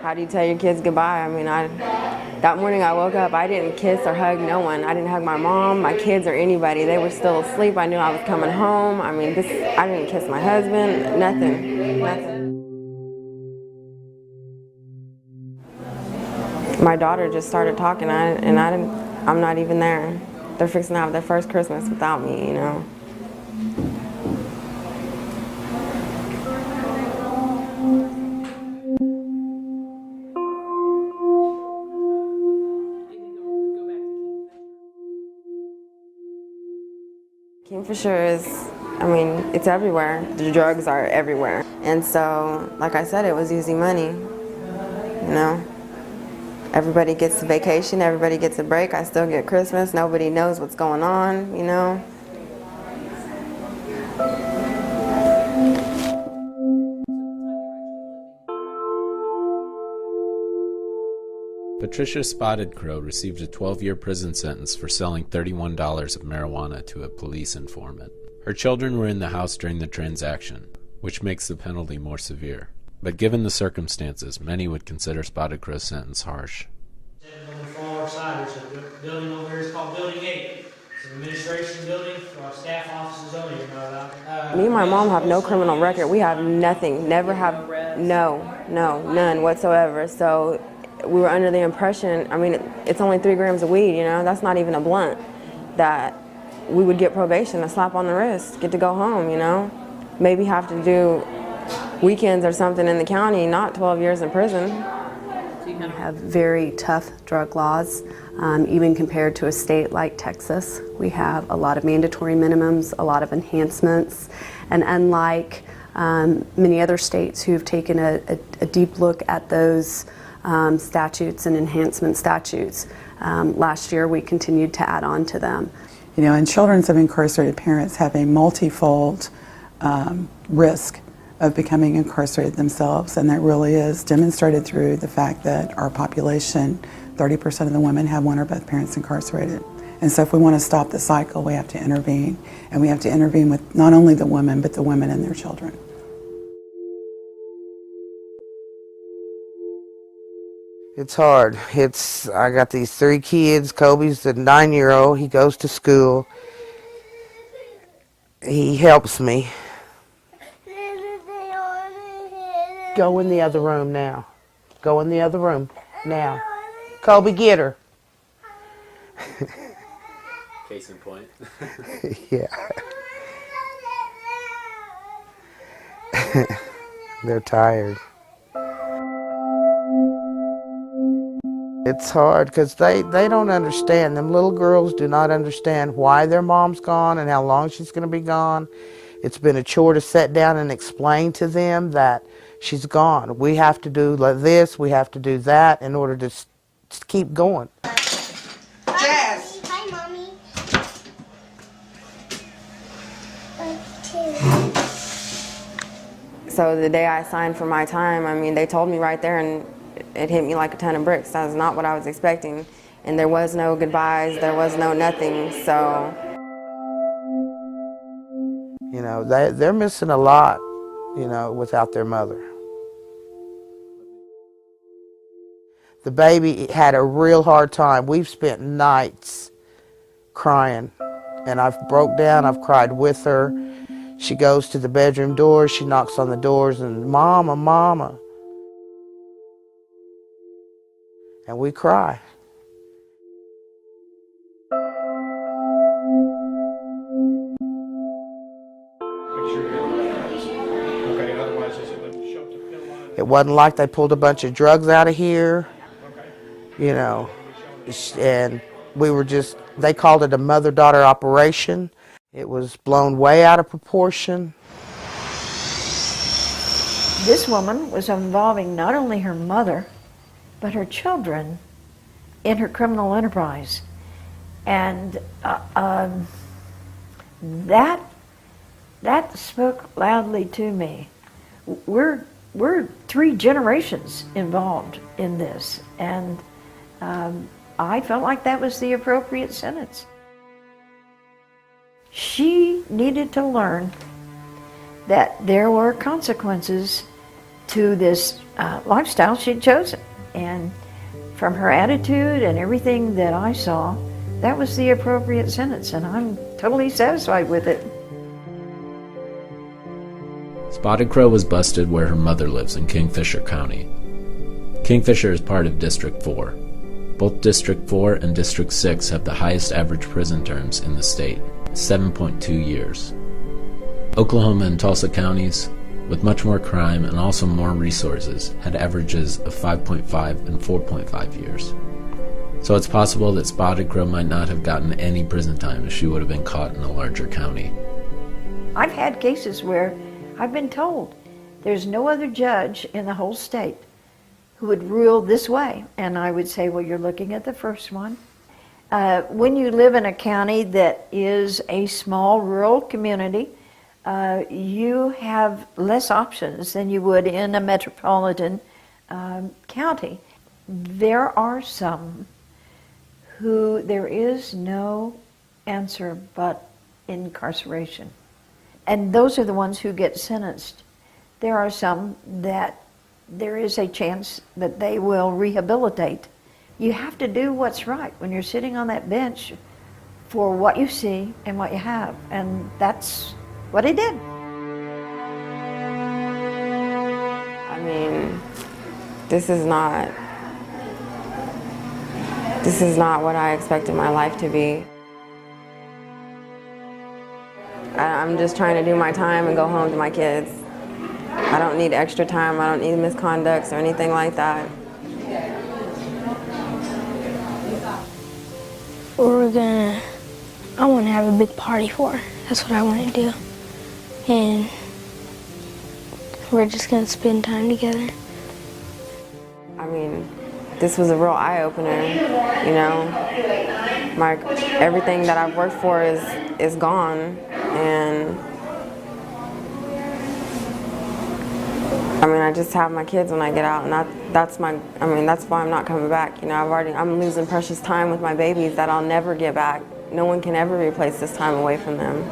How do you tell your kids goodbye? I mean, that morning I woke up, I didn't kiss or hug no one. I didn't hug my mom, my kids, or anybody. They were still asleep. I knew I was coming home. I mean, I didn't kiss my husband, nothing, nothing. My daughter just started talking, I'm not even there. They're fixing to have their first Christmas without me, you know. Kingfisher is, I mean, it's everywhere. The drugs are everywhere. And so, like I said, it was easy money, you know. Everybody gets a vacation, everybody gets a break. I still get Christmas. Nobody knows what's going on, you know. Patricia Spotted Crow received a 12-year prison sentence for selling $31 of marijuana to a police informant. Her children were in the house during the transaction, which makes the penalty more severe. But given the circumstances, many would consider Spotted Crow's sentence harsh. On the far side, there's a building over here. It's called Building 8. It's an administration building. Staff offices only. You know that. Me and my mom have no criminal record. We have nothing. Never have. None whatsoever. So we were under the impression. I mean, it's only 3 grams of weed. You know, that's not even a blunt. That we would get probation, a slap on the wrist, get to go home. You know, maybe have to do weekends or something in the county, not 12 years in prison. We have very tough drug laws, even compared to a state like Texas. We have a lot of mandatory minimums, a lot of enhancements, and unlike many other states who have taken a deep look at those statutes and enhancement statutes, last year we continued to add on to them. You know, and children of incarcerated parents have a multifold risk of becoming incarcerated themselves, and that really is demonstrated through the fact that our population, 30% of the women have one or both parents incarcerated. And so if we want to stop the cycle, we have to intervene, and we have to intervene with not only the women, but the women and their children. It's hard. I got these 3 kids. Kobe's the 9-year-old. He goes to school. He helps me. Go in the other room now. Go in the other room now. Kobe, get her. Case in point. Yeah. They're tired. It's hard because they don't understand. Them little girls do not understand why their mom's gone and how long she's going to be gone. It's been a chore to sit down and explain to them that she's gone. We have to do this, we have to do that in order to keep going. Jazz! Hi, Mommy. So the day I signed for my time, I mean, they told me right there, and it hit me like a ton of bricks. That was not what I was expecting. And there was no goodbyes, there was no nothing, so. You know, they're missing a lot, you know, without their mother. The baby had a real hard time. We've spent nights crying, and I've broke down, I've cried with her. She goes to the bedroom door, she knocks on the doors, and Mama, Mama. And we cry. It wasn't like they pulled a bunch of drugs out of here, you know, and we were just, they called it a mother-daughter operation. It was blown way out of proportion. This woman was involving not only her mother, but her children in her criminal enterprise. And that spoke loudly to me. We're 3 generations involved in this, and I felt like that was the appropriate sentence. She needed to learn that there were consequences to this lifestyle she'd chosen. And from her attitude and everything that I saw, that was the appropriate sentence, and I'm totally satisfied with it. Spotted Crow was busted where her mother lives in Kingfisher County. Kingfisher is part of District 4. Both District 4 and District 6 have the highest average prison terms in the state, 7.2 years. Oklahoma and Tulsa counties, with much more crime and also more resources, had averages of 5.5 and 4.5 years. So it's possible that Spotted Crow might not have gotten any prison time if she would have been caught in a larger county. I've had cases where I've been told there's no other judge in the whole state who would rule this way. And I would say, well, you're looking at the first one. When you live in a county that is a small rural community, you have less options than you would in a metropolitan county. There are some who there is no answer but incarceration. And those are the ones who get sentenced. There are some that there is a chance that they will rehabilitate. You have to do what's right when you're sitting on that bench for what you see and what you have. And that's what he did. I mean, this is not what I expected my life to be. I'm just trying to do my time and go home to my kids. I don't need extra time. I don't need misconducts or anything like that. I want to have a big party for her. That's what I want to do. And we're just going to spend time together. I mean, this was a real eye-opener, you know. Everything that I've worked for is gone, and I mean, I just have my kids when I get out, and that's why I'm not coming back. You know, I'm losing precious time with my babies that I'll never get back. No one can ever replace this time away from them.